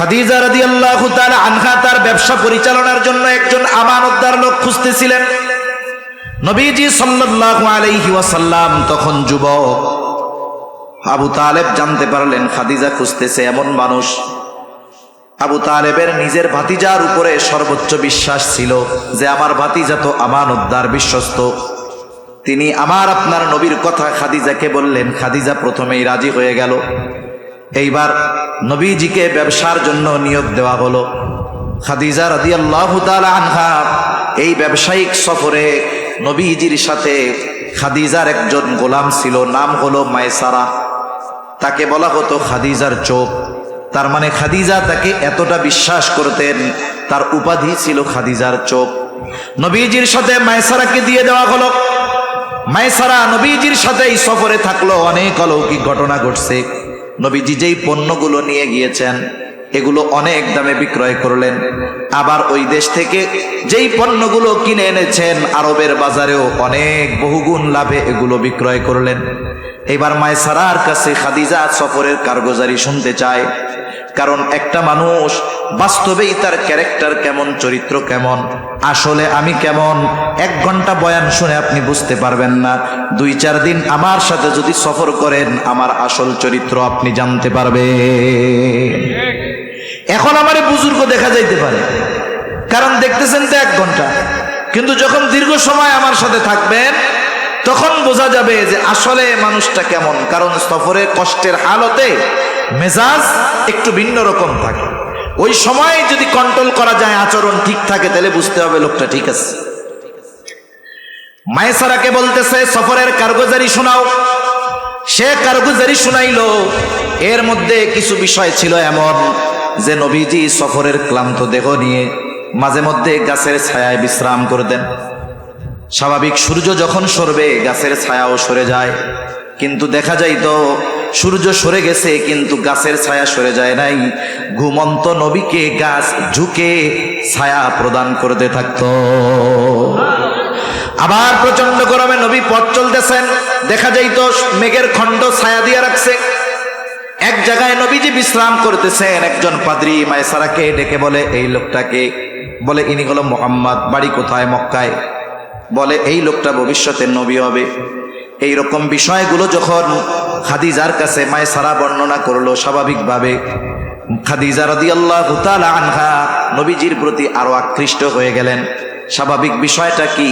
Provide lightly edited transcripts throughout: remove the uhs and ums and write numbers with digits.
খাদিজা রাদিয়াল্লাহু তাআলা আনহা তার ব্যবসা পরিচালনার জন্য একজন আমানতদার লোক খুঁজতেছিলেন। নবীজি সাল্লাল্লাহু আলাইহি ওয়াসাল্লাম তখন যুবক। আবু তালেব জানতে পারলেন খাদিজা খুঁজতেছে এমন মানুষ। আবু তালেবের নিজের ভাতিজার উপরে সর্বোচ্চ বিশ্বাস ছিল যে আমার ভাতিজা তো আমানতদার, বিশ্বস্ত। তিনি আমার আপনার নবীর কথা খাদিজাকে বললেন। খাদিজা প্রথমেই রাজি হয়ে গেল। এইবার নবীজিকে ব্যবসার জন্য নিয়োগ দেওয়া হলো। খাদিজা রাদিয়াল্লাহু তাআলা আনহা এই ব্যবসায়িক সফরে নবীজির সাথে খাদিজার একজন গোলাম ছিল, নাম হলো মায়সারা। তাকে বলা হতো খাদিজার চোখ। তার মানে খাদিজা তাকে এতটা বিশ্বাস করতেন, তার উপাধি ছিল খাদিজার চোখ। নবীজির সাথে মায়সারাকে দিয়ে দেওয়া হলো। মায়সারা নবীজির সাথে এই সফরে থাকলো। অনেক অলৌকিক ঘটনা ঘটছে। নবীজি যেই পণ্যগুলো নিয়ে গিয়েছেন এগুলো অনেক দামে বিক্রয় করলেন। আবার ওই দেশ থেকে যেই পণ্যগুলো কিনে এনেছেন আরবের বাজারেও অনেক বহুগুণ লাভে এগুলো বিক্রয় করলেন। এবার মায়সারার কাছে খাদিজা সফরের কারগুজারি শুনতে চায়। কারণ একটা মানুষ বাস্তবেই তার ক্যারেক্টার কেমন, চরিত্র কেমন, আসলে আমি কেমন, 1 ঘন্টা বয়ান শুনে আপনি বুঝতে পারবেন না। 2-4 দিন আমার সাথে যদি সফর করেন আমার আসল চরিত্র আপনি জানতে পারবেন। এখন আমার বুজুর্গ দেখা যাইতে পারে, কারণ দেখতেছেন তো 1 ঘন্টা, কিন্তু যখন দীর্ঘ সময় আমার সাথে থাকবেন তখন বোঝা যাবে যে আসলে মানুষটা কেমন। কারণ সফরে কষ্টের হালতে মেজাজ একটু ভিন্ন রকম থাকে। ওই সময় যদি কন্ট্রোল করা যায়, আচরণ ঠিক থাকে, তাহলে বুঝতে হবে লোকটা ঠিক আছে। মায়সারাকে বলতেছে সফরের কারগুজারি শোনাও। সে কারগুজারি শুনাইলো। এর মধ্যে কিছু বিষয় ছিল এমন যে নবীজি সফরের ক্লান্ত দেহ নিয়ে মাঝে মধ্যে গাছের ছায়ায় বিশ্রাম করতেন। স্বাভাবিক সূর্য যখন সরবে গাছের ছায়াও সরে যায়, কিন্তু দেখা যাইতো সূর্য সরে গেছে কিন্তু গাছের ছায়া সরে যায় নাই। ঘুমন্ত নবীকে গাছ ঝুঁকে ছায়া প্রদান করতে থাকতো। আবার প্রচন্ড গরমে নবী পথ চলতেছেন, দেখা যাইতো মেঘের খণ্ড ছায়া দিয়ে রাখছে। এক জায়গায় নবীজি বিশ্রাম করতেছেন। একজন পাদ্রী মায়সারাকে ডেকে বলে, এই লোকটাকে বলে ইনি হলো মুহাম্মদ, বাড়ি কোথায়? মক্কায়। বলে এই লোকটা ভবিষ্যতে নবী হবে। এই রকম বিষয়গুলো যখন খাদিজার কাছে মায়সারা বর্ণনা করলো, স্বাভাবিকভাবে খাদিজা রাদিয়াল্লাহু তাআলা আনহা নবীজির প্রতি আরো আকৃষ্ট হয়ে গেলেন। স্বাভাবিক বিষয়টা কি?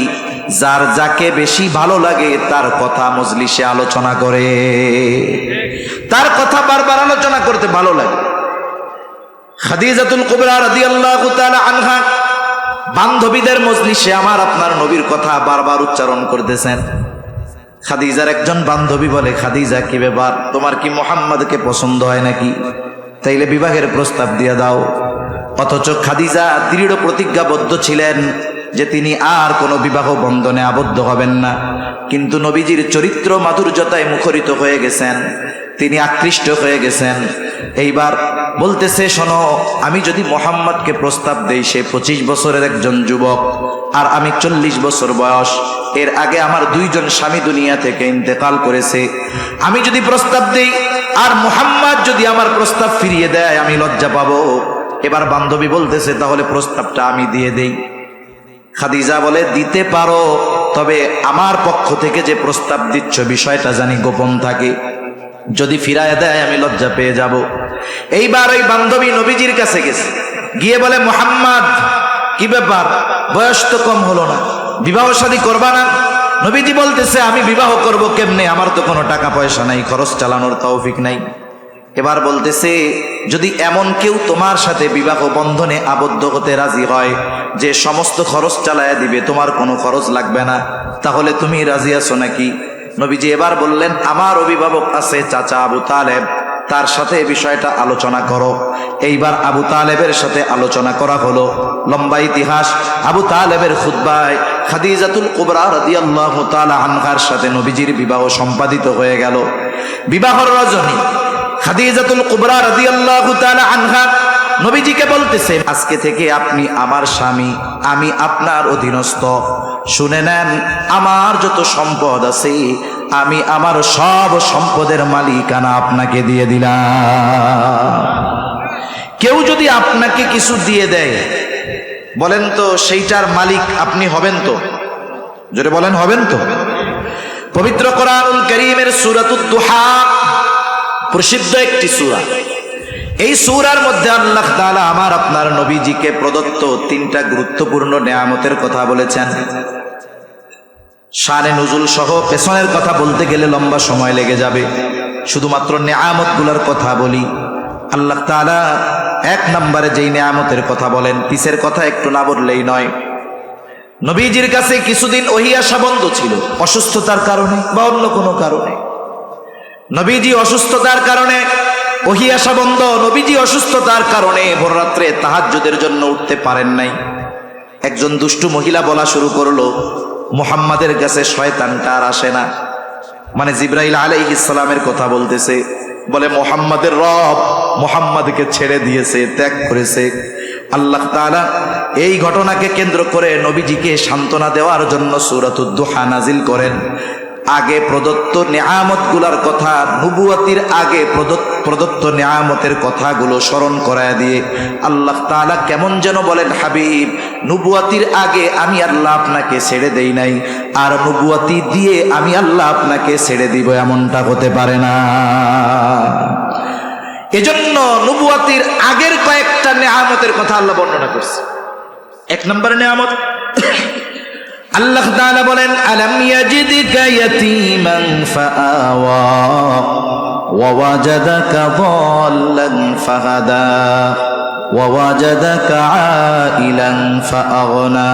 যার যাকে বেশি ভালো লাগে তার কথা মজলিসে আলোচনা করে, তার কথা বারবার আলোচনা করতে ভালো লাগে। খাদিজাতুল কুবরা রাদিয়াল্লাহু তাআলা আনহা বান্ধবীদের মজলিসে আমার আপনার নবীর কথা বারবার উচ্চারণ করতেছেন। খাদিজার একজন বান্ধবী বলে, খাদিজা কি ব্যাপার, তোমার কি মুহাম্মদকে পছন্দ হয় নাকি? তাইলে বিবাহের প্রস্তাব দিয়ে দাও। অথচ খাদিজা দৃঢ় প্রতিজ্ঞাবদ্ধ ছিলেন যে তিনি আর কোনো বিবাহ বন্ধনে আবদ্ধ হবেন না। কিন্তু নবীজির চরিত্র মাধুর্যতায় মুখরিত হয়ে গেছেন, তিনি আকৃষ্ট হয়ে গেছেন। এইবার বলতেছে, শোনো, আমি যদি মুহাম্মদকে প্রস্তাব দেই, সে 25 বছরের একজন যুবক আর আমি 40 বছর বয়স। এর আগে আমার 2 জন স্বামী দুনিয়া থেকে ইন্তেকাল করেছে। আমি যদি প্রস্তাব দেই আর মুহাম্মদ যদি আমার প্রস্তাব ফিরিয়ে দেয় আমি লজ্জা পাবো। এবার বান্ধবী বলতেছে, তাহলে প্রস্তাবটা আমি দিয়ে দেই। খাদিজা বলে, দিতে পারো, তবে আমার পক্ষ থেকে যে প্রস্তাব দিচ্ছ বিষয়টা জানি গোপন থাকে, যদি ফিরায় দেয় আমি লজ্জা পেয়ে যাব। এইবার ওই বান্ধবী নবীজির কাছে গেছে, গিয়ে বলে, মুহাম্মদ কি ব্যাপার, বয়স তো কম হলো না, বিবাহ শাদী করবা না? নবীজি বলতেছে, আমি বিবাহ করব কেমনে, আমার তো কোনো টাকা পয়সা নাই, খরচ চালানোর তৌফিক নাই। এবার বলতেছে, যদি এমন কেউ তোমার সাথে বিবাহ বন্ধনে আবদ্ধ হতে রাজি হয় যে সমস্ত খরচ চালায়া দিবে, তোমার কোনো খরচ লাগবে না, তাহলে তুমি রাজি আছো নাকি? নবীজি এবার বললেন, আমার অভিভাবক আছে চাচা আবু তালেব, তার সাথে বিষয়টা আলোচনা করো। এইবার আবু তালেবের সাথে আলোচনা করা হলো। লম্বা ইতিহাস। আবু তালেবের খুতবায় খাদিজাতুল কুবরা রাদিয়াল্লাহু তাআলা আনহার সাথে নবীজির বিবাহ সম্পাদিত হয়ে গেল। বিবাহর রজনী খাদিজাতুল কুবরা রাদিয়াল্লাহু তাআলা আনহা নবীজিকে বলতেছে, আজকে থেকে আপনি আমার স্বামী, আমি আপনার অধীনস্থ। শুনে নেন, আমার যত সম্পদ আছে আমি আমার সব সম্পদের মালিকানা আপনাকে দিয়ে দিলাম। কেউ যদি আপনাকে কিছু দিয়ে দেয়, বলেন তো সেইটার মালিক আপনি হবেন তো? জোরে বলেন, হবেন তো? পবিত্র কোরআনুল কারীমের সূরাতুদ দুহা প্রসিদ্ধ একটি সূরা। এই সূরার মধ্যে আল্লাহ তাআলা আমার আপনার নবীজিকে প্রদত্ত তিনটা গুরুত্বপূর্ণ নেয়ামতের কথা বলেছেন। শানে নুজুল সহ পেছনের কথা বলতে গেলে লম্বা সময় লেগে যাবে, শুধুমাত্র নেয়ামতগুলোর কথা বলি। আল্লাহ তাআলা এক নম্বরে যেই নেয়ামতের কথা বলেন, পিছের কথা একটু না বললেই নয়। নবীজির কাছে কিছুদিন ওহী আসা বন্ধ ছিল, অসুস্থতার কারণে বা অন্য কোনো কারণে। নবীজি অসুস্থতার কারণে ওহী আসা বন্ধ। নবীজি অসুস্থতার কারণে ভোর রাত্রে তাহাজ্জুদের জন্য উঠতে পারেন নাই। একজন দুষ্টু মহিলা বলা শুরু করলো, মুহাম্মাদের কাছে শয়তানটা আর আসে না। মানে জিবরাইল আলাইহিস সালামের কথা বলতেছে, বলে মুহাম্মাদের রব মুহাম্মাদকে ছেড়ে দিয়েছে, ত্যাগ করেছে। আল্লাহ তাআলা এই ঘটনাকে কেন্দ্র করে নবীজিকে সান্ত্বনা দেওয়ার জন্য সূরাতুদ দুহা নাজিল করেন। আগে প্রদত্ত নেয়ামতগুলোর কথা, নবুয়তির আগে প্রদত্ত নেয়ামতের কথাগুলো স্মরণ করায় দিয়ে আল্লাহ তাআলা কেমন যেন বলেন, হাবিব নবুয়তির আগে আমি আল্লাহ আপনাকে ছেড়ে দেই নাই, আর নবুয়তি দিয়ে আমি আল্লাহ আপনাকে ছেড়ে দিব এমনটা হতে পারে না। এজন্য নবুয়তির আগের কয়েকটা নেয়ামতের কথা আল্লাহ বর্ণনা করছে। এক নম্বর নেয়ামত আল্লাহ তাআলা বলেন, আলাম ইয়াজিদকা ইয়াতীমান ফাআওয়া ওয়া ওয়াজাদাকা দাল্লান ফাহাদা ওয়া ওয়াজাদাকা আইলান ফাআগনা।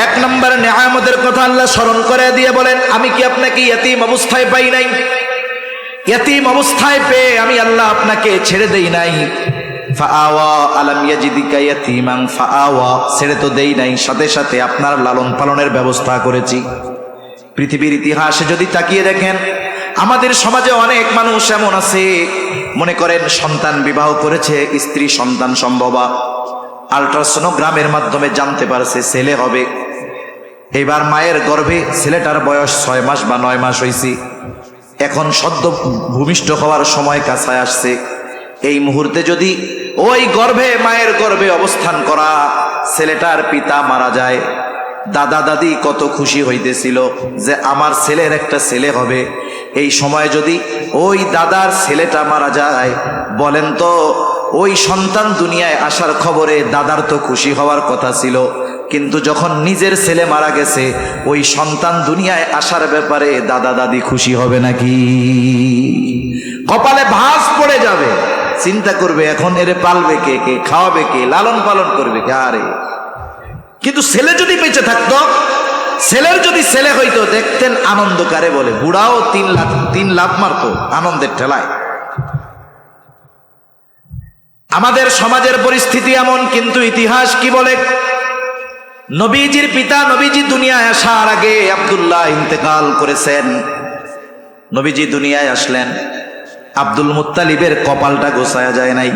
এক নম্বর নেয়ামতের কথা আল্লাহ স্মরণ করে দিয়ে বলেন, আমি কি আপনাকে ইয়াতীম অবস্থায় পাই নাই? ইয়াতীম অবস্থায় পেয়ে আমি আল্লাহ আপনাকে ছেড়ে দেই নাই। ফাআওয়া, আলাম ইয়াজিদিকা ইয়াতীমান ফাআওয়া, ছেড়ে তো দেই নাই, সাথে সাথে আপনার লালন পালনের ব্যবস্থা করেছি। পৃথিবীর ইতিহাসে যদি তাকিয়ে দেখেন, আমাদের সমাজে অনেক মানুষ এমন আছে, মনে করেন সন্তান বিবাহ করেছে, স্ত্রী সন্তান সম্ভবা, আল্ট্রাসোনোগ্রামের মাধ্যমে জানতে পারছে ছেলে হবে। এবার মায়ের গর্ভে ছেলেটার বয়স 6 মাস বা 9 মাস হয়েছে, এখন সদ্য ভূমিষ্ঠ হওয়ার সময় কাছায় আসছে। এই মুহূর্তে যদি ওই গর্ভে, মায়ের গর্ভে অবস্থান করা ছেলেটার পিতা মারা যায়, দাদা দাদি কত খুশি হইতেছিল যে আমার ছেলের একটা ছেলে হবে। এই সময় যদি ওই দাদার ছেলেটা মারা যায়, বলেন তো ওই সন্তান দুনিয়ায় আসার খবরে দাদার তো খুশি হওয়ার কথা ছিল, কিন্তু যখন নিজের ছেলে মারা গেছে, ওই সন্তান দুনিয়ায় আসার ব্যাপারে দাদা দাদি খুশি হবে নাকি? কপালে ভাঁজ পড়ে যাবে, চিন্তা করবে এখন এরে পালবে কে, কে খাওয়াবে কে, লালন পালন করবে কে। আরে কিন্তু ছেলে যদি বেঁচে থাকতো, ছেলের যদি ছেলে হইতো, দেখতেন আনন্দ কারে বলে, বুড়াও 3 লাখ মারতো আনন্দের ঠেলায়। আমাদের সমাজের পরিস্থিতি এমন, কিন্তু ইতিহাস কি বলে? নবীজির পিতা নবীজি দুনিয়ায় আসার আগে আব্দুল্লাহ ইন্তেকাল করেছেন। নবীজি দুনিয়ায় আসলেন, আব্দুল মুত্তালিবের কপালটা গোছায়া যায় নাই,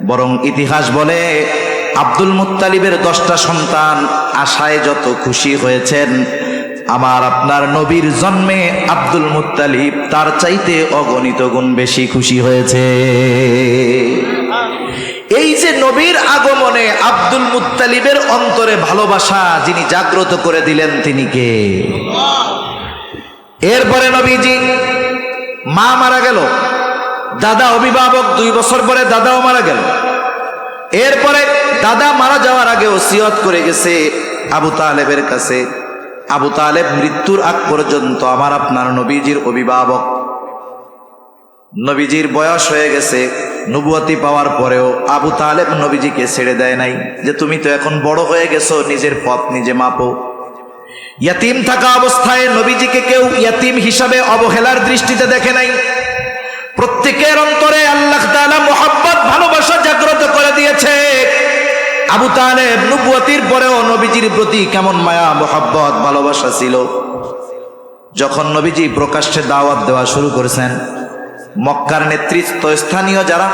বরং ইতিহাস বলে আব্দুল মুত্তালিবের 10টা সন্তান আশায় যত খুশি হয়েছেন, আমার আপনার নবীর জন্মে আব্দুল মুত্তালিব তার চাইতে অগণিত গুণ বেশি খুশি হয়েছে। এই যে নবীর আগমনে আব্দুল মুত্তালিবের অন্তরে ভালোবাসা যিনি জাগ্রত করে দিলেন, তিনি কে? এরপরে নবীজি, মা মারা গেল, দাদা অভিভাবক, 2 বছর পরে দাদাও মারা গেল। এরপরে দাদা মারা যাওয়ার আগে ওসিয়ত করে গেছে আবু তালেবের কাছে। আবু তালেব মৃত্যুর আগ পর্যন্ত আমার আপনার নবীজির অভিভাবক। নবীজির বয়স হয়ে গেছে, নবুয়তি পাওয়ার পরেও আবু তালেব নবীজিকে ছেড়ে দেয় নাই, যে তুমি তো এখন বড় হয়ে গেছো, নিজের পথ নিজে মাপো। ইয়াতিম থাকা অবস্থায় নবীজিকে কেউ ইয়াতিম হিসাবে অবহেলার দৃষ্টিতে দেখে নাই। প্রত্যেকের অন্তরে আল্লাহ তাআলা মুহাব্বত, ভালোবাসা জাগ্রত করে দিয়েছে। আবু তালেব নবুয়তির পরেও নবীজির প্রতি কেমন মায়া, মুহাব্বত, ভালোবাসা ছিল। যখন নবীজি প্রকাশ্যে দাওয়াত দেওয়া শুরু করেছেন, মক্কার নেতৃত্ব স্থানীয় যারা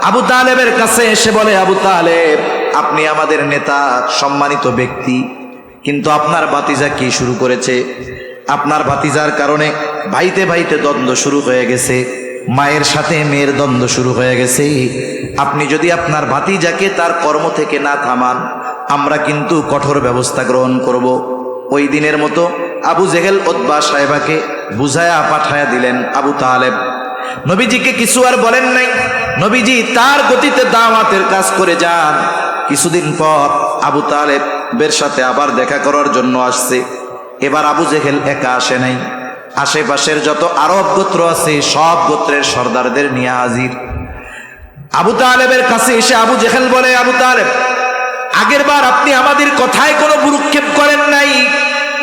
আবু তালেবের কাছে এসে বলে, আবু তালেব আপনি আমাদের নেতা, সম্মানিত ব্যক্তি, কিন্তু আপনার ভাতিজা কি শুরু করেছে? আপনার ভাতিজার কারণে ভাইতে ভাইতে দ্বন্দ্ব শুরু হয়ে গেছে। মায়ের সাথে মেয়ের দ্বন্দ্ব শুরু হয়ে গেছে। আপনি যদি আপনার ভাতিজাকে তার কর্ম থেকে না থামান, আমরা কিন্তু কঠোর ব্যবস্থা গ্রহণ করব। ওই দিনের মতো আবু জেহেল উতবা সাহেবাকে বুঝায়া পাঠায়া দিলেন আবু তালেব। নবীজিকে কিছু আর বলেন নাই, নবীজি তার গতিতে দাওয়াতের কাজ করে যান। কিছুদিন পর আবু তালেবের সাথে আবার দেখা করার জন্য আসছে। এবার আবু জেহেল একা আসে নাই, আশেপাশের যত আরব গোত্র আছে সব গোত্রের সর্দারদের নিয়ে হাজির। আবু তালেবের কাছে এসে আবু জেহেল বলে, আবু তালেব, আগের বার আপনি আমাদের কথায় কোনো ভ্রুক্ষেপ করেন নাই,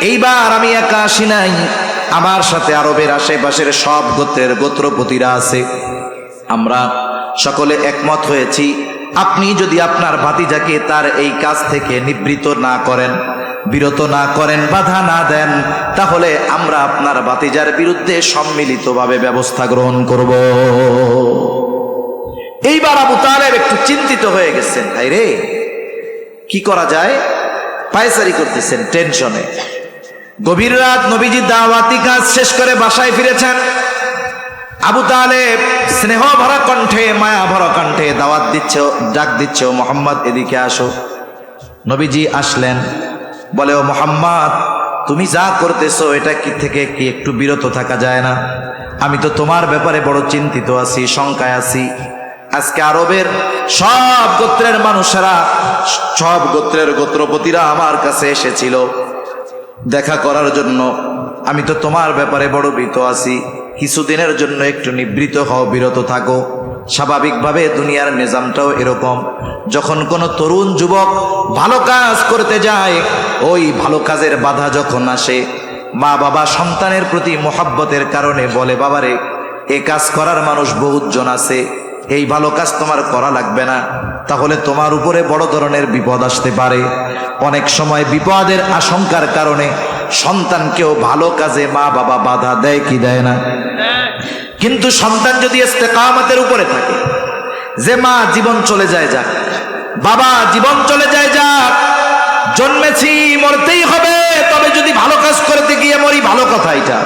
এইবার আমি একা আসি নাই, আমার সাথে আরবের আশেপাশের সব গোত্রের গোত্রপতিরা আছে। আমরা সকলে একমত হয়েছি, আপনি যদি আপনার ভাতিজাকে তার এই কাজ থেকে নিবৃত্ত না করেন, বিরত না করেন, বাধা না দেন, তাহলে আমরা আপনার ভাতিজার বিরুদ্ধে সম্মিলিতভাবে ব্যবস্থা গ্রহণ করব। এইবার আবু তালেব একটু চিন্তিত হয়ে গেছেন, ভাই রে কি করা যায়, পায়চারি করতেছেন টেনশনে। গভীর রাত নবীজি দাওয়াতি কাজ শেষ করে বাসায় ফিরেছেন। আবু তালেব স্নেহ ভরা কণ্ঠে, মায়া ভরা কণ্ঠে দাওয়াত দিচ্ছে, ডাক দিচ্ছে, ও মোহাম্মদ এদিকে আসো। নবীজি আসলেন, বলে, ও মোহাম্মদ, তুমি যা করতেছো এটা কি থেকে কি একটু বিরত থাকা যায় না? আমি তো তোমার ব্যাপারে বড় চিন্তিত আছি, শঙ্কায় আছি। আজকে আরবের সব গোত্রের মানুষেরা, সব গোত্রের গোত্রপতিরা আমার কাছে এসেছিল দেখা করার জন্য। আমি তো তোমার ব্যাপারে বড় ভীত আছি, কিছুদিনের জন্য একটু নিবৃত্ত হও, বিরত থাকো। স্বাভাবিকভাবে দুনিয়ার নিজামটাও এরকম, যখন কোনো তরুণ যুবক ভালো কাজ করতে যায়, ওই ভালো কাজের বাধা যখন আসে, মা বাবা সন্তানের প্রতি মোহাব্বতের কারণে বলে, বাবারে এ কাজ করার মানুষ বহুজন আছে, এই ভালো কাজ তোমার করা লাগবে না, তাহলে তোমার উপরে বড় ধরনের বিপদ আসতে পারে। অনেক সময় বিপদের আশঙ্কার কারণে সন্তানকেও ভালো কাজে মা বাবা বাধা দেয় কি দেয় না? কিন্তু সন্তান যদি ইস্তেকামতের উপরে থাকে, যে মা জীবন চলে যায় যাক, বাবা জীবন চলে যায় যাক, জন্মেছি মরতেই হবে, তবে যদি ভালো কাজ করতে গিয়ে মরি, ভালো কথা এটা।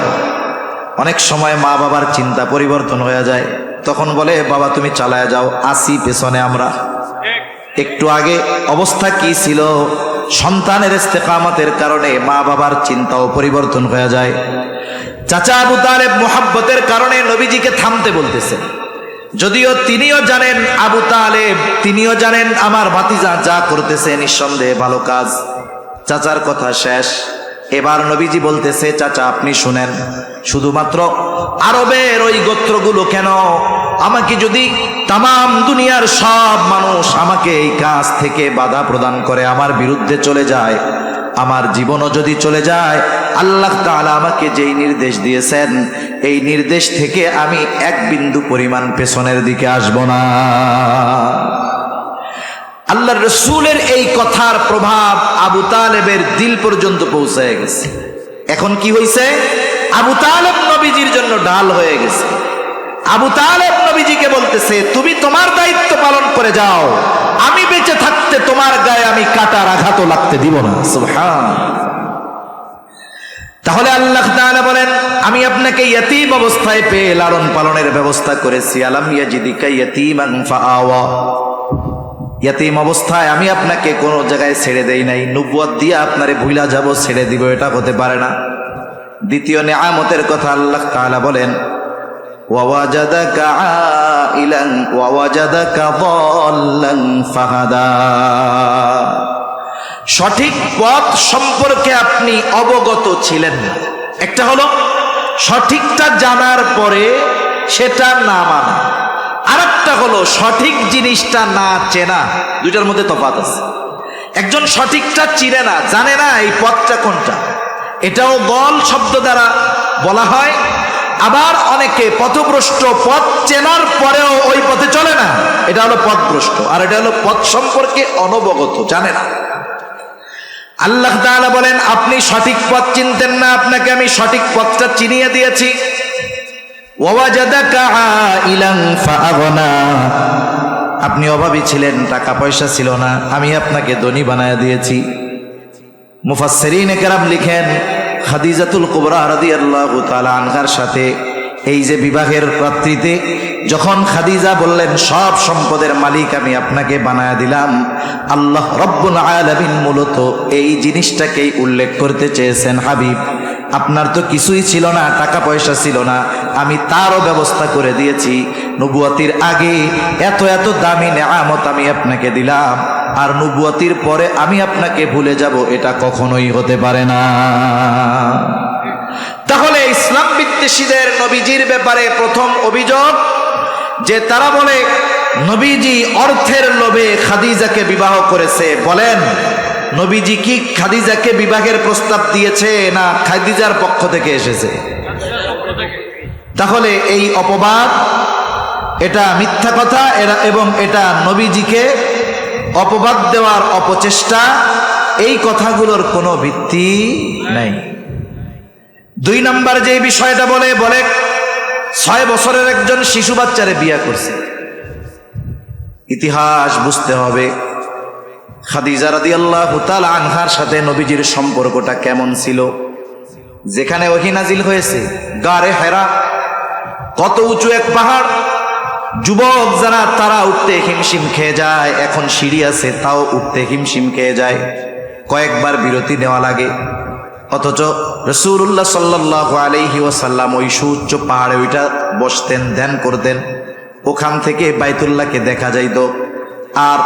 অনেক সময় মা বাবার চিন্তা পরিবর্তন হয়ে যায়, তখন বলে, বাবা তুমি চালায় যাও, আসি পেছনে আমরা। একটু আগে অবস্থা কি ছিল, সন্তানের ইস্তেকামতের কারণে মা বাবার চিন্তাও পরিবর্তন হয়ে যায়। চাচা আবু তালেব মোহাব্বতের কারণে নবীজিকে থামতে বলতেছেন, যদিও তিনিও জানেন, আবু তালেব তিনিও জানেন আমার ভাতিজা যা করতেছে নিঃসন্দেহে ভালো কাজ। চাচার কথা শেষ, এবার নবীজি বলতেছে, চাচা আপনি শুনেন, শুধুমাত্র আরবের ওই গোত্রগুলো কেন, আমাকে যদি তামাম দুনিয়ার সব মানুষ আমাকে এই কাজ থেকে বাধা প্রদান করে, আমার বিরুদ্ধে চলে যায়, আমার জীবনও যদি চলে যায়, আল্লাহ তাআলা আমাকে যেই নির্দেশ দিয়েছেন, এই নির্দেশ থেকে আমি এক বিন্দু পরিমাণ পেছনের দিকে আসব না। আল্লাহর রাসূলের এই কথার প্রভাব আবু তালেবের দিল পর্যন্ত পৌঁছে গেছে। এখন কি হয়েছে, আবু তালেব নবীজির জন্য ঢাল হয়ে গেছে। আবু তালেব নবীজিকে বলতেছে, তুমি তোমার দায়িত্ব পালন করে যাও, আমি বেঁচে থাকতে তোমার গায়ে আমি কাটার আঘাতও লাগতে দিব না। সুবহান। তাহলে আল্লাহ তাআলা বলেন, আমি আপনাকে ইয়তীম অবস্থায় পেয়ে লালন পালনের ব্যবস্থা করেছি। আলাম ইয়াজিদিকা ইয়তীমান ফাআওয়া, ইয়তীম অবস্থায় আমি আপনাকে কোনো জায়গায় ছেড়ে দেই নাই, নবুয়ত দিয়ে আপনারে ভুলা যাব, ছেড়ে দিব, এটা হতে পারে না। দ্বিতীয় নিয়ামতের কথা আল্লাহ তাআলা বলেন, ওয়াওয়াজাদাকা আইলান ওয়াওয়াজাদাকা দাল্লান ফাহাদা, সঠিক পথ সম্পর্কে আপনি অবগত ছিলেন না। একটা হলো সঠিকটা জানার পরে সেটা না মানা, আর একটা হলো সঠিক জিনিসটা না চেনা। দুইটার মধ্যে তফাৎ আছে। একজন সঠিকটা চিনে না, জানে না এই পথটা কোনটা, এটাও দল শব্দ দ্বারা বলা হয়। আবার অনেকে পথভ্রষ্ট, পথ চেনার পরেও ওই পথে চলে না, এটা হলো পথভ্রষ্ট। আর এটা হলো পথ সম্পর্কে অনবগত, জানে না। আল্লাহ তাআলা বলেন, আপনি সঠিক পথ চিনতেন না, আপনাকে আমি সঠিক পথটা চিনিয়ে দিয়েছি। ওয়াওয়াজাদাকা আইলান ফাআগনা, আপনি অভাবী ছিলেন, টাকা পয়সা ছিল না, আমি আপনাকে ধনী বানায় দিয়েছি। মুফাসসিরিনে কেরাম লিখেন, খাদিজাতুল কুবরা রাদিয়াল্লাহু তাআলা আনহার সাথে এই যে বিবাহের রাত্রিতে যখন খাদিজা বললেন সব সম্পদের মালিক আমি আপনাকে বানায়া দিলাম, আল্লাহ রব্বুল আলামিন মূলত এই জিনিসটাকেই উল্লেখ করতে চেয়েছেন, হাবিব আপনার তো কিছুই ছিল না, টাকা পয়সা ছিল না, আমি তারও ব্যবস্থা করে দিয়েছি। নবুয়তির আগে এত এত দামি নেয়ামত আমি আপনাকে দিলাম, আর নবুয়তির পরে আমি আপনাকে ভুলে যাব, এটা কখনোই হতে পারে না। তাহলে ইসলাম বিদ্বেষীদের নবীজির ব্যাপারে প্রথম অভিযোগ যে তারা বলে নবীজি অর্থের লোভে খাদিজাকে বিবাহ করেছে। বলেন নবীজি কি খাদিজাকে বিবাহের প্রস্তাব দিয়েছে না খাদিজার পক্ষ থেকে এসেছে? তাহলে এই অপবাদ, এটা মিথ্যা কথা, এবং এটা নবীজিকে অপবাদ দেওয়ার অপচেষ্টা, এই কথাগুলোর কোনো ভিত্তি নাই। 2 নম্বর যে বিষয়টা বলে 6 বছরের একজন শিশু বাচ্চারে বিয়ে করছে। ইতিহাস বুঝতে হবে খাদিজা রাদিয়াল্লাহু তাআলা আনহার সাথে নবীজির সম্পর্কটা কেমন ছিল। যেখানে ওহী নাজিল হয়েছে গারে হেরা, কত উঁচু এক পাহাড়, যুবক যারা তারা উঠতে হিমশিম খেয়ে যায়, এখন সিঁড়ি আছে তাও উঠতে হিমশিম খেয়ে যায়, কয়েকবার বিরতি নেওয়া লাগে। অথচ রাসূলুল্লাহ সাল্লাল্লাহু আলাইহি ওয়াসাল্লাম ওই সুউচ্চ পাহাড়ে ওইটা বসতেন, ধ্যান করতেন, ওখান থেকে বাইতুল্লাহকে দেখা যাইত। আর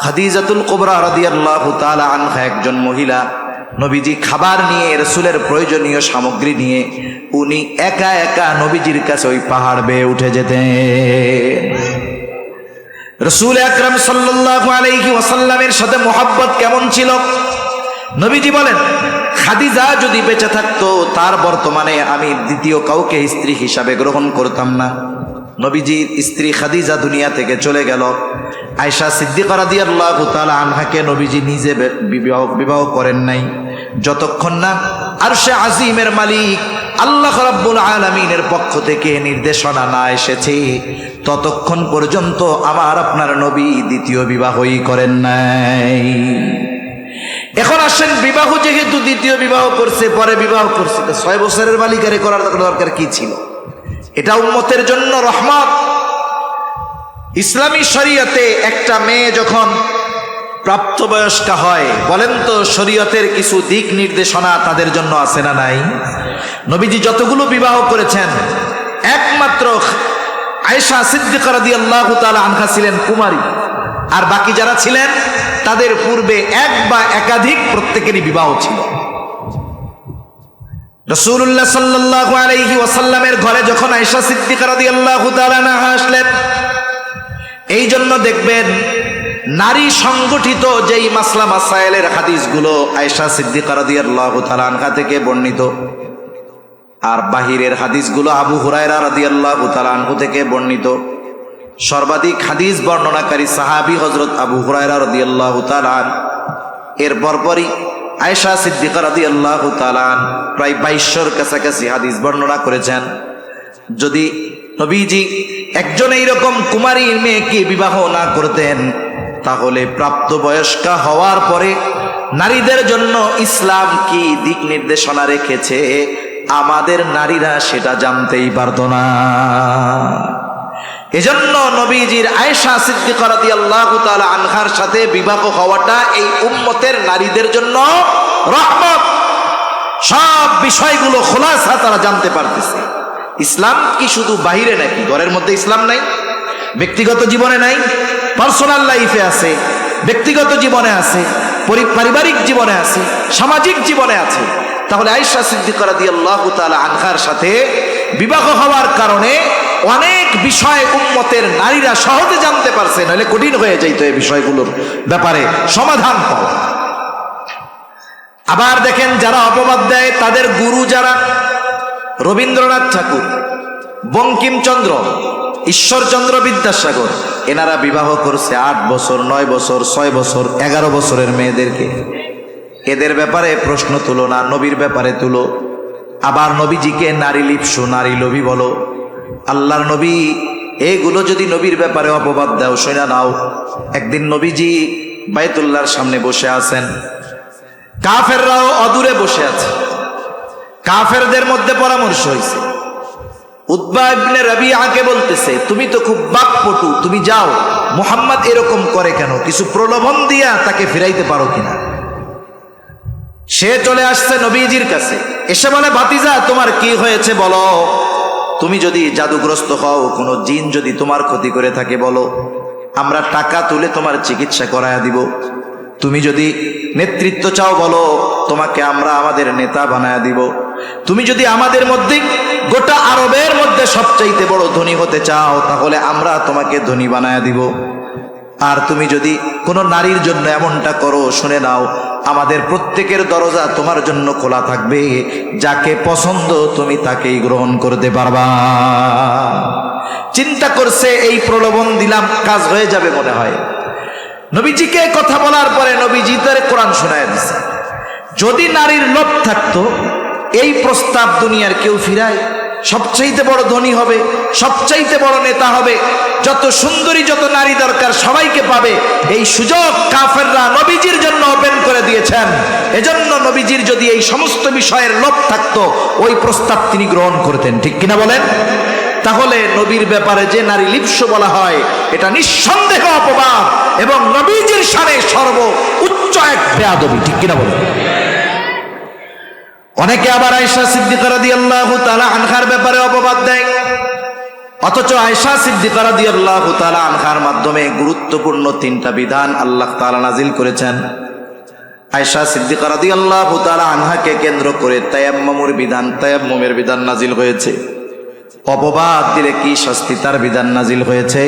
খাদিজাতুল কুবরা রাদিয়াল্লাহু তাআলা আনহা একজন মহিলা, নবীজি খাবার নিয়ে, রাসূলের প্রয়োজনীয় সামগ্রী নিয়ে উনি একা একা নবীজির কাছে ওই পাহাড় বেয়ে উঠে যেতেন। রাসূল আকরাম সাল্লাল্লাহু আলাইহি ওয়াসাল্লামের সাথে মুহাব্বত কেমন ছিল নবীজি বলেন, খাদিজা যদি বেঁচে থাকতো তার বর্তমানে আমি দ্বিতীয় কাউকে স্ত্রী হিসাবে গ্রহণ করতাম না। নবীজির স্ত্রী খাদিজা দুনিয়া থেকে চলে গেল। আয়েশা সিদ্দিকা রাদিয়াল্লাহু তাআলা আনহাকে নবীজি নিজে বিবাহ করেন নাই, যতক্ষণ না আরশে আজিমের মালিক আল্লাহ রাব্বুল আলামিনের পক্ষ থেকে নির্দেশনা না এসেছে, ততক্ষণ পর্যন্ত আমার আপনার নবী দ্বিতীয় বিবাহই করেন নাই। এখন আসেন, বিবাহ যেহেতু দ্বিতীয় বিবাহ করছে, পরে বিবাহ করছে, 6 বছরের বালিকারে করার দরকার কি ছিল? এটা উম্মতের জন্য রহমত। ইসলামী শরীয়তে একটা মেয়ে যখন প্রাপ্তবয়স্কা হয়, বলেন তো শরীয়তের কিছু দিক নির্দেশনা তাদের জন্য আছে না নাই? নবীজি যতগুলো বিবাহ করেছেন, একমাত্র আয়েশা সিদ্দিকা রাদিয়াল্লাহু তাআলা আনহা ছিলেন কুমারী, আর বাকি যারা ছিলেন তাদের পূর্বে এক বা একাধিক প্রত্যেকেরই বিবাহ ছিল। রাসূলুল্লাহ সাল্লাল্লাহু আলাইহি ওয়াসাল্লামের ঘরে যখন আয়েশা সিদ্দিকা রাদিয়াল্লাহু তাআলা আনহা আসলেন, এই জন্য দেখবেন নারী সংগঠিত যেই মাসলা মাসায়েলের হাদিসগুলো আয়েশা সিদ্দিকা রাদিয়াল্লাহু তাআলা আনহা থেকে বর্ণিত, আর বাহিরের হাদিসগুলো আবু হুরায়রা রাদিয়াল্লাহু তাআলা আনহু থেকে বর্ণিত। সর্বাধিক হাদিস বর্ণনাকারী সাহাবী হযরত আবু হুরায়রা রাদিয়াল্লাহু তাআলা, এর পরপরই আয়েশা সিদ্দিকা রাদিয়াল্লাহু তাআলা প্রায় 2200-র কাছাকাছি হাদিস বর্ণনা করেছেন। যদি নবীজি একজন এইরকম কুমারী মেয়েকে বিবাহ না করতেন, তাহলে প্রাপ্তবয়স্কা হওয়ার পরে নারীদের জন্য ইসলাম কি দিক নির্দেশনা রেখেছে আমাদের নারীরা সেটা জানতেই পারত না। এজন্য নবীজির আয়েশা সিদ্দিকা রাদিয়াল্লাহু তাআলা আনহার সাথে বিবাহ হওয়াটা এই উম্মতের নারীদের জন্য রহমত। সব বিষয়গুলো খোলাসা তারা জানতে পারতেছে। ইসলাম কি শুধু বাহিরে নাকি? ঘরের মধ্যে ইসলাম নাই? ব্যক্তিগত জীবনে নাই? পার্সোনাল লাইফে আছে, ব্যক্তিগত জীবনে আছে, পারিবারিক জীবনে আছে, সামাজিক জীবনে আছে। তাহলে আয়েশা সিদ্দিকা রাদিয়াল্লাহু তাআলা আনহার সাথে বিবাহ হওয়ার কারণে অনেক বিষয় উম্মতের নারীরা সহজে জানতে পারছে, নাহলে কঠিন হয়ে যাইতো এই বিষয়গুলোর ব্যাপারে সমাধান পাওয়া। আবার দেখেন, যারা অপবাদ দেয় তাদের গুরু যারা, রবীন্দ্রনাথ ঠাকুর, বঙ্কিমচন্দ্র, ঈশ্বরচন্দ্র বিদ্যাসাগর, এনারা বিবাহ করছে 8 বছর, 9 বছর, 6 বছর, 11 বছরের মেয়েদেরকে। এদের ব্যাপারে প্রশ্ন তুলো না, নবীর ব্যাপারে তুলো। আবার নবীজিকে নারী লিপ্সু, নারী লোভী বলো। আল্লাহর নবী এগুলো যদি নবীর ব্যাপারে অপবাদ দাও, শোনা নাও। একদিন নবীজি বাইতুল্লাহর সামনে বসে আছেন, কাফেররাও অদূরে বসে আছে। কাফেরদের মধ্যে পরামর্শ হয়েছে, উতবা ইবনে রাবিআকে বলতেছে, তুমি তো খুব বাকপটু, তুমি যাও, মুহাম্মদ এরকম করে কেন, কিছু প্রলোভন দিয়া তাকে ফিরাইতে পারো কিনা। সে চলে আসছে নবীজির কাছে, এসে বলে, ভাতিজা তোমার কি হয়েছে বলো, তুমি যদি জাদুগ্রস্ত হও, কোনো জিন যদি তোমার ক্ষতি করে থাকে বলো, আমরা টাকা তুলে তোমার চিকিৎসা করায়া দিব। তুমি যদি নেতৃত্ব চাও বলো, তোমাকে আমরা আমাদের নেতা বানায়া দিব। তুমি যদি আমাদের মধ্যে, গোটা আরবের মধ্যে সবচাইতে বড় ধনী হতে চাও, তাহলে আমরা তোমাকে ধনী বানায়া দিব। আর তুমি যদি কোনো নারীর জন্য এমনটা করো, শুনে নাও, আমাদের প্রত্যেকের দরজা তোমার জন্য খোলা থাকবে, যাকে পছন্দ তুমি তাকেই গ্রহণ করতে পারবা। চিন্তা করছে, এই প্রলোভন দিলাম, কাজ হয়ে যাবে মনে হয়। নবীজিকে কথা বলার পরে নবীজি তার কোরআন শোনায় দিছে। যদি নারীর লোভ থাকতো, এই প্রস্তাব দুনিয়ার কেউ ফিরায়? সবচাইতে বড় ধনী হবে, সবচাইতে বড় নেতা হবে, যত সুন্দরী যত নারী দরকার সবাইকে পাবে, এই সুযোগ কাফেররা নবীজির জন্য ওপেন করে দিয়েছেন। এজন্য নবীজির যদি এই সমস্ত বিষয়ের লোভ থাকতো, ওই প্রস্তাব তিনি গ্রহণ করতেন, ঠিক কিনা বলেন? তাহলে নবীর ব্যাপারে যে নারী লিপ্স বলা হয়, এটা নিঃসন্দেহ অপবাদ এবং নবীজির শানে সর্ব উচ্চ এক বেয়াদবি, ঠিক কিনা বলেন? অনেকে আবার আয়েশা সিদ্দিকা রাদিয়াল্লাহু তাআলা আনহার ব্যাপারে অপবাদ দেয়, অথচ আয়েশা সিদ্দিকা রাদিয়াল্লাহু তাআলা আনহার মাধ্যমে গুরুত্বপূর্ণ 3টা বিধান আল্লাহ তাআলা নাজিল করেছেন। আয়েশা সিদ্দিকা রাদিয়াল্লাহু তাআলা আনহাকে কেন্দ্র করে তায়াম্মুমের বিধান নাজিল হয়েছে। অপবাদ দিলে কি শাস্তি, তার বিধান নাজিল হয়েছে।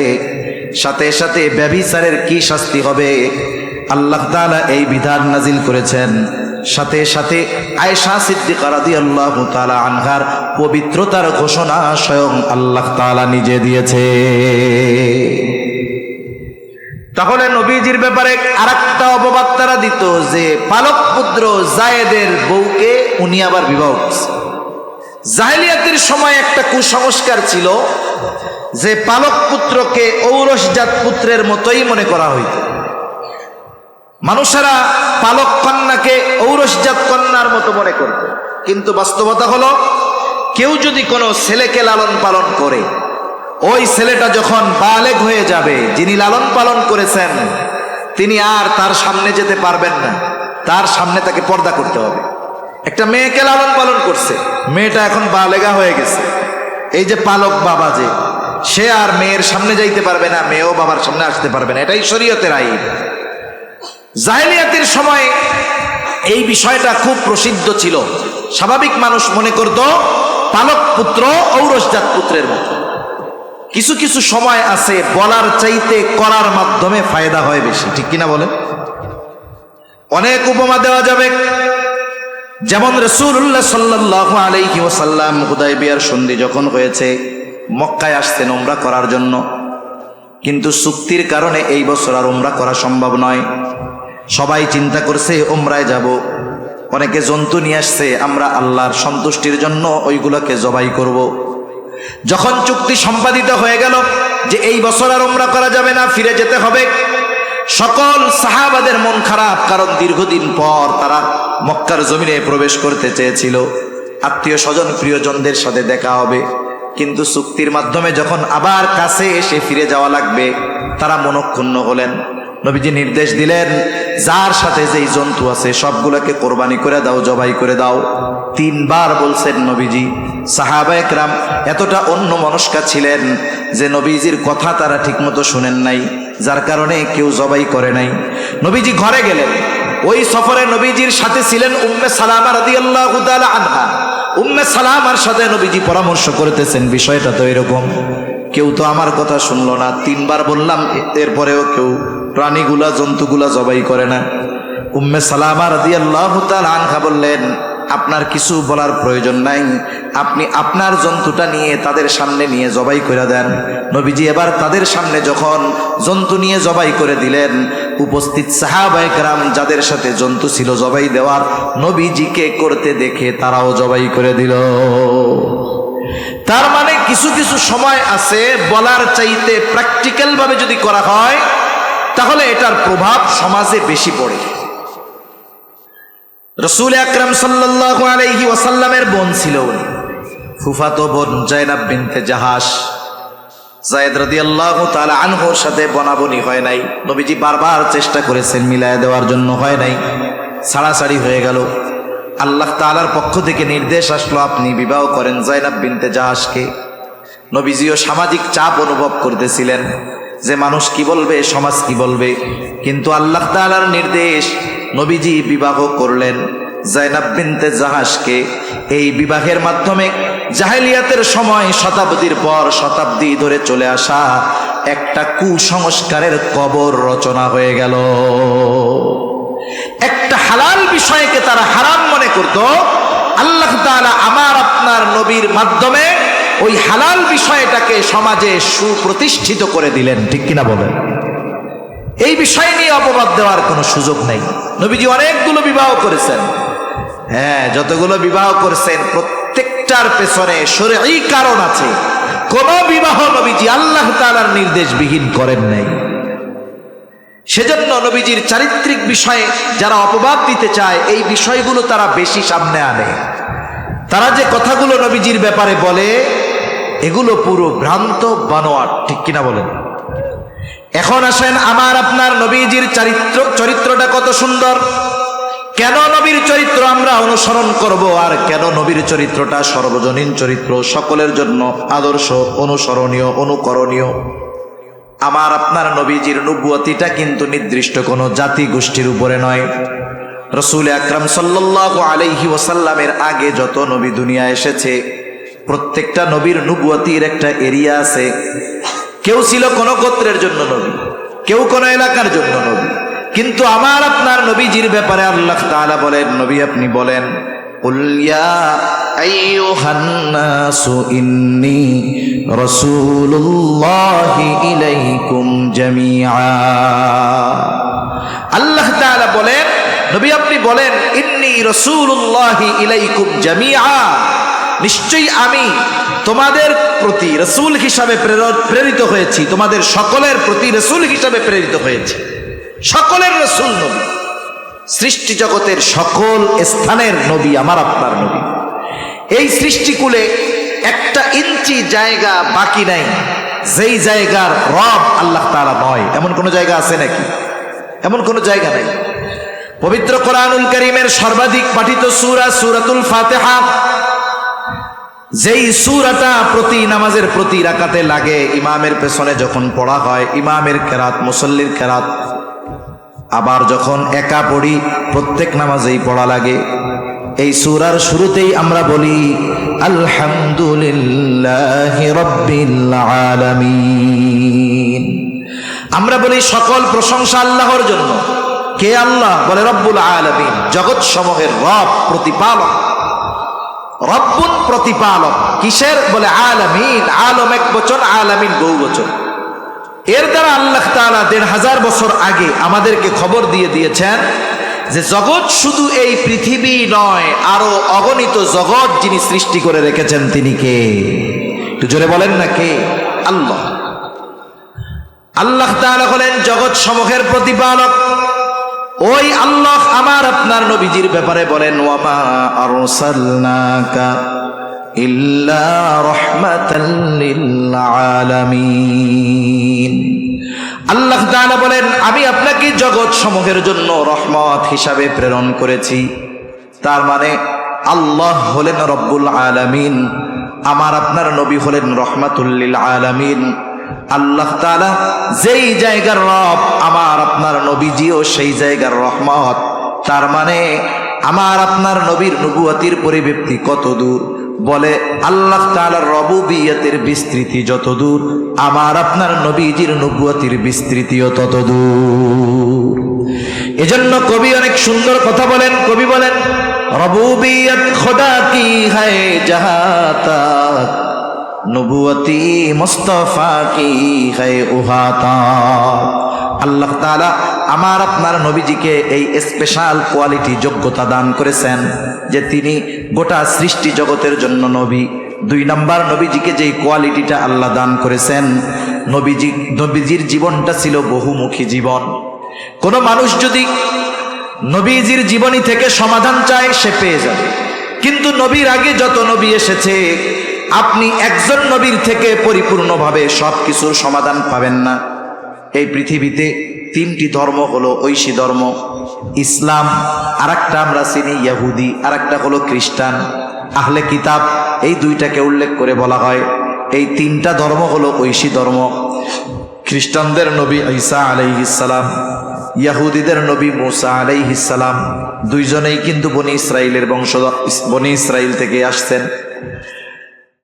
সাথে সাথে ব্যভিচারের কি শাস্তি হবে, আল্লাহ তাআলা এই বিধান নাজিল করেছেন। সাথে সাথে আয়েশা সিদ্দিকা রাদিয়াল্লাহু তাআলা আনহার পবিত্রতার ঘোষণা স্বয়ং আল্লাহ তাআলা নিজে দিয়েছে। তাহলে নবীজির ব্যাপারে আরেকটা অপবাদ তারা দিত যে পালক পুত্র যায়েদের বউকে উনি আবার বিবাহ করছে। জাহেলিয়াতের সময় একটা কুসংস্কার ছিল যে পালক পুত্রকে ঔরসজাত পুত্রের মতোই মনে করা হইত। মানুষেরা পালক কন্যাকে ঔরসজাত কন্যার মতো মনে করত, কিন্তু বাস্তবতা হলো, কেউ যদি কোনো ছেলেকে লালন পালন করে, ওই ছেলেটা যখন বালেগ হয়ে যাবে, যিনি লালন পালন করেছেন তিনি আর তার সামনে যেতে পারবেন না, তার সামনে তাকে পর্দা করতে হবে। একটা মেয়েকে লালন পালন করছে, মেয়েটা এখন বালেগা হয়ে গেছে, এই যে পালক বাবা, যে সে আর মেয়ের সামনে যাইতে পারবে না, মেয়েও বাবার সামনে আসতে পারবে না, এটাই শরীয়তের আইন। জাহেলিয়াতের সময় এই বিষয়টা খুব প্রসিদ্ধ ছিল। স্বাভাবিক মানুষ মনে করত পালক পুত্র ঔরসজাত পুত্রের মতো। কিছু কিছু সময় আছে বলার চাইতে করার মাধ্যমে ফায়দা হয় বেশি, ঠিক কিনা বলেন? অনেক উপমা দেওয়া যাবে। যেমন রাসূলুল্লাহ সাল্লাল্লাহু আলাইহি ওয়াসাল্লাম হুদায়বিয়ার সন্ধি যখন হয়েছে, মক্কায় আসছেন উমরা করার জন্য, কিন্তু চুক্তির কারণে এই বছর আর উমরা করা সম্ভব নয়। সবাই চিন্তা করছে উমরায় যাব, অনেকে জন্তু নিয়ে আসছে, আমরা আল্লাহর সন্তুষ্টির জন্য ওইগুলোকে জবাই করব। যখন চুক্তি সম্পাদিত হয়ে গেল যে এই বছর আর উমরা করা যাবে না, ফিরে যেতে হবে, সকল সাহাবাদের মন খারাপ, কারণ দীর্ঘদিন পর তারা মক্কার জমিনে প্রবেশ করতে চেয়েছিল, আত্মীয় স্বজন প্রিয়জনদের সাথে দেখা হবে, কিন্তু চুক্তির মাধ্যমে যখন আবার কাছে এসে ফিরে যাওয়া লাগবে, তারা মনক্ষুণ্ণ হলেন। নবীজি নির্দেশ দিলেন, যার সাথে যেই জন্তু আছে সবগুলোকে কোরবানি করে দাও, জবাই করে দাও। 3 বার বলছেন নবীজি। সাহাবায়ে কেরাম এতটা অন্যমনস্কা ছিলেন যে নবীজির কথা তারা ঠিকমতো শুনেন নাই, যার কারণে কেউ জবাই করে নাই। নবীজি ঘরে গেলেন। ওই সফরে নবীজির সাথে ছিলেন উম্মে সালামা রাদিয়াল্লাহু তাআলা আনহা। উম্মে সালামার সাথে নবীজি পরামর্শ করতেছেন, বিষয়টা তো এরকম, কেউ তো আমার কথা শুনলো না, 3 বার বললাম, এরপরেও কেউ প্রাণীগুলা জন্তুগুলা জবাই করে না। উম্মে সালামা রাদিয়াল্লাহু তাআলা আনহা বললেন, আপনার কিছু বলার প্রয়োজন নাই, আপনি আপনার জন্তুটা নিয়ে তাদের সামনে নিয়ে জবাই করে দেন। নবীজি এবার তাদের সামনে যখন জন্তু নিয়ে জবাই করে দিলেন, উপস্থিত সাহাবায়ে কেরাম যাদের সাথে জন্তু ছিল জবাই দেওয়ার, নবীজিকে করতে দেখে তারাও জবাই করে দিল। তার মানে কিছু কিছু সময় আছে বলার চাইতে প্র্যাকটিক্যাল ভাবে যদি করা হয়, তাহলে এটার প্রভাব সমাজে বেশি পড়ে। রাসূল আকরাম সাল্লাল্লাহু আলাইহি ওয়াসাল্লামের বোন ছিল উনি, ফুফাতো বোন জায়নাব বিনতে জাহাশ, যায়েদ রাদিয়াল্লাহু তাআলা আনহুর সাথে বনাবনি হয় নাই। নবীজি বারবার চেষ্টা করেছেন মিলায় দেওয়ার জন্য, হয় নাই, ছাড়াছাড়ি হয়ে গেল। আল্লাহ তাআলার পক্ষ থেকে নির্দেশ আসলো, আপনি বিবাহ করেন জায়নাব বিনতে জাহাশকে। নবীজিও সামাজিক চাপ অনুভব করতেছিলেন যে মানুষ কি বলবে, সমাজ কি বলবে, কিন্তু আল্লাহ তাআলার নির্দেশ, নবীজি বিবাহ করলেন জায়নাব বিনতে জাহাশকে। এই বিবাহের মাধ্যমে জাহেলিয়াতের সময় শতাব্দীর পর শতাব্দী ধরে চলে আসা একটা কুসংস্কারের কবর রচনা হয়ে গেল। একটা হালাল বিষয়কে তারা হারাম মনে করত, আল্লাহ তাআলা আমার আপনার নবীর মাধ্যমে ওই হালাল বিষয়টাকে সমাজে সুপ্রতিষ্ঠিত করে দিলেন। ঠিক কিনা বলেন? এই বিষয় নিয়ে অপবাদ দেওয়ার কোনো সুযোগ নেই। নবীজি অনেকগুলো বিবাহ করেছেন, হ্যাঁ, যতগুলো বিবাহ করেছেন প্রত্যেকটার পেছনে শরঈ কারণ আছে। কোন বিবাহ নবীজি আল্লাহ তাআলার নির্দেশবিহীন করেন নাই। সেজন্য নবীজির চারিত্রিক বিষয়ে যারা অপবাদ দিতে চায়, এই বিষয়গুলো তারা বেশি সামনে আনে। তারা যে কথাগুলো নবীজির ব্যাপারে বলে, এগুলো পুরো ভ্রান্ত বানোয়াট। ঠিক কিনা বলেন? এখন আসেন, আমার আপনার নবীজির চরিত্রটা কত সুন্দর। কেন নবীর চরিত্র আমরা অনুসরণ করব, আর কেন নবীর চরিত্রটা সর্বজনীন চরিত্র, সকলের জন্য আদর্শ, অনুসরণীয়, অনুকরণীয়। আমার আপনার নবীজির নবুয়তিটা কিন্তু নির্দিষ্ট কোনো জাতি গোষ্ঠীর উপরে নয়। রাসূল আকরাম সাল্লাল্লাহু আলাইহি ওয়াসাল্লামের আগে যত নবী দুনিয়া এসেছে, প্রত্যেকটা নবীর নবুয়তির একটা এরিয়া আছে। কেউ ছিল কোন গোত্রের জন্য নবী, কেউ কোন এলাকার জন্য নবী, কিন্তু আমার আপনার নবীজির ব্যাপারে আল্লাহ তাআলা বলেন, নবী আপনি বলেন, কুল ইয়া আইয়ুহান নাসু ইন্নী রাসূলুল্লাহি ইলাইকুম জামিআ। আল্লাহ তাআলা বলেন, নবী আপনি বলেন, ইন্নী রাসূলুল্লাহি ইলাইকুম জামিআ, নিশ্চয়ই আমি তোমাদের প্রতি রাসূল হিসাবে প্রেরিত হয়েছি, তোমাদের সকলের প্রতি রাসূল হিসাবে প্রেরিত হয়েছি। সকলের রাসূল নবী, সৃষ্টি জগতের সকল স্থানের নবী আমার আপনার নবী। এই সৃষ্টিকুলে একটা ইঞ্চি জায়গা বাকি নাই যেই জায়গার রব আল্লাহ তাআলা নয়। এমন কোন জায়গা আছে নাকি? এমন কোন জায়গা নাই। পবিত্র কোরআনুল কারীমের সর্বাধিক পাঠিত সূরা সূরাতুল ফাতিহা, যেই সূরাটা প্রতি নামাজের প্রতি রাকাতে লাগে, ইমামের পেছনে যখন পড়া হয়, ইমামের কেরাত, মুসল্লির কেরাত, আবার যখন একা পড়ি প্রত্যেক নামাজেই পড়া লাগে। এই সূরার শুরুতেই আমরা বলি আলহামদুলিল্লাহি রাব্বিল আলামিন। আমরা বলি সকল প্রশংসা আল্লাহর জন্য। কে আল্লাহ? বলে রব্বুল আলামিন, জগৎ সমূহের রব, প্রতিপালক। রব্বুন প্রতিপালক, কিসের? বলে আলামিন। আলম এক বচন, আলামিন বহু বচন। এর দ্বারা আল্লাহ তাআলা ১৫০০ বছর আগে আমাদেরকে খবর দিয়ে দিয়েছেন যে জগৎ শুধু এই পৃথিবী নয়, আরো অগণিত জগৎ যিনি সৃষ্টি করে রেখেছেন তিনি কে? একটু জোরে বলেন না কে? আল্লাহ। আল্লাহ তাআলা হলেন জগৎ সমূহের প্রতিপালক। ওই আল্লাহ আমার আপনার নবীজির ব্যাপারে বলেন, ওয়ামা আরসালনাকা ইল্লা রাহমাতাল লিল আলামিন। আল্লাহ তাআলা বলেন, আমি আপনাকে জগৎ সমূহের জন্য রহমত হিসাবে প্রেরণ করেছি। তার মানে আল্লাহ হলেন রব্বুল আলামিন, আমার আপনার নবী হলেন রহমাতুল লিল আলামিন। আল্লাহ তাআলা যেই জায়গার রব, আমার আপনার নবীজিও সেই জায়গার রহমত। তার মানে আমার আপনার নবীর নবুয়তির পরিব্যাপ্তি কত দূর, বলে আল্লাহ তাআলার রবুবিয়তের বিস্তৃতি যত দূর, আমার আপনার নবীজির নবুয়তির বিস্তৃতিও তত দূর। এজন্য কবি অনেক সুন্দর কথা বলেন। কবি বলেন, রবুবিয়ত খোদা কি হ্যায় জাহাঁ তক, নবুয়তি মুস্তাফা কি হ্যায় উহা তক। আল্লাহ তাআলা আমার আপনার নবীজিকে এই স্পেশাল কোয়ালিটি, যোগ্যতা দান করেছেন যে তিনি গোটা সৃষ্টি জগতের জন্য নবী। ২ নাম্বার, নবীজিকে যেই কোয়ালিটিটা আল্লাহ দান করেছেন, নবীজির জীবনটা ছিল বহুমুখী জীবন। কোন মানুষ যদি নবীজির জীবনী থেকে সমাধান চায় সে পেয়ে যাবে, কিন্তু নবীর আগে যত নবী এসেছে আপনি একজন নবীর থেকে পরিপূর্ণভাবে সবকিছুর সমাধান পাবেন না। এই পৃথিবীতে তিনটি ধর্ম হলো ঐশী ধর্ম, ইসলাম, আর একটা আমরা চিনি ইহুদি, আর একটা হলো খ্রিস্টান, আহলে কিতাব। এই দুইটাকে উল্লেখ করে বলা হয় এই তিনটা ধর্ম হলো ঐশী ধর্ম। খ্রিস্টানদের নবী ঈসা আলাইহিস সালাম, ইহুদিদের নবী মুসা আলাইহিস সালাম, দুইজনেই কিন্তু বনি ইসরাইলের বংশধর, বনি ইসরাইল থেকে আসছেন।